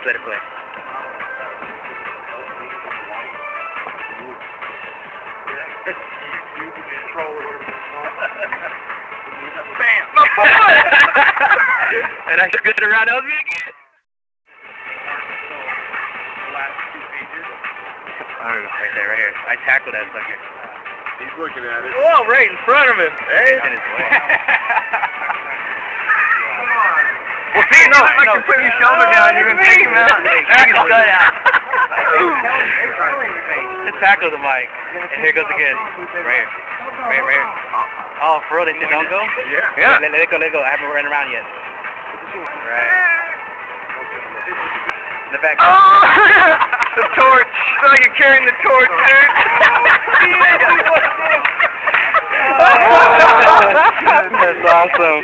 let it play. Bam! And I spit around Osby again. Right there, right here. I tackled that sucker. He's looking at it. Oh, right in front of him. Hey. In his way. Well, see, no, I can put your shoulder down. You're gonna take him out. Take his gut out. Just tackle the mic. And here goes again. Right here. Right here. Oh, for real? They don't go? Yeah. Let it go, let it go. I haven't run around yet. Right. In the back. Oh! The torch. So you're carrying the torch, dude. That's awesome.